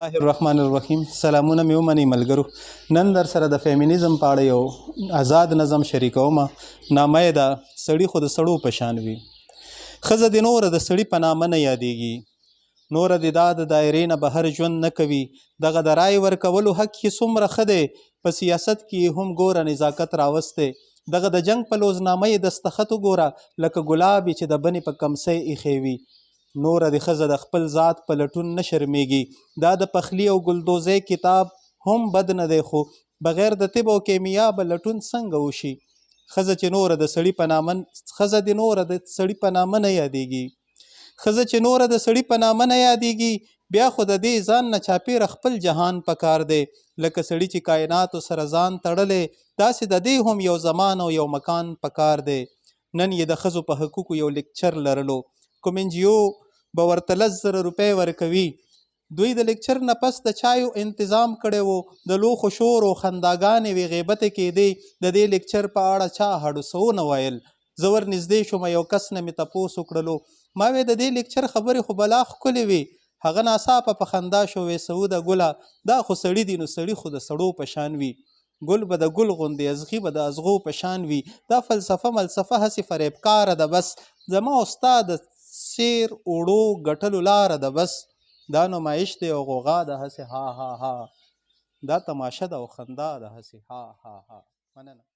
الله الرحمن الرحیم. سلامونه مې ومنئ ملګرو. نن در سره د فیمینیزم په اړه یو آزاد نظم شریکوم. نامه یې ده سړي خو د سړو په شان وي. ښځه د نوره د سړي په نامه نه یادېږي. نوره د دا د دایرې نه بهر ژوند نه کوي. دغه د رای ورکولو حق یې څومره ښه دی. په سیاست کې یې هم ګوره نزاکت راوستی. دغه د جنگ په لوزنامه یې دستخط وګوره لکه ګلاب چې د بنې په کمسۍ ایښی وي. نوره د ښځه د خپل ذات په لټون نه شرمېږي. دا د پخلي او ګلدوزۍ کتاب هم بد نه دی، خو بغیر د طب او کیمیا به لټون څنګه وشي؟ ښځه د نوره د سړي په نامه نه یادېږي. ښځه چې نوره د سړي په نامه نه یادېږي، بیا خو د دې ځان نه چاپېره خپل جهان پکار دی. لکه سړي چې کائناتو سره ځان تړلی، داسې د دې هم یو زمان او یو مکان پکار دی. نن یې د ښځو په حقوقو یو لیکچر لرلو. کوم NGO به ورته 10,000 روپۍ ورکوي. دوی د لیکچر نه پس د چایو انتظام کړی و. د لوښو شور او خنداګانې وې غیبتې کېدې. د دې لیکچر په اړه چا هډو څه ونه ویل. زه ورنږدې شوم، یو کس نه مې تپوس وکړلو. ما وې د دې لیکچر خبرې خو بلا ښکلې وې. هغه ناڅاپه په خندا شو، وې سعوده ګله دا خو سړي دي، نو سړي خو د سړو په شان وي. ګل به د ګل غوندې، ازغي به د ازغو په شان وي. دا فلسفه ملسفه هسې فریبکاره ده. بس زما او ستا د سیر اوړو ګټلو لاره ده. بس دا نمایش دی او غوغا ده هسې ها ها ها. دا تماشه ده او خندا ده هسې ها ها ها. مننه.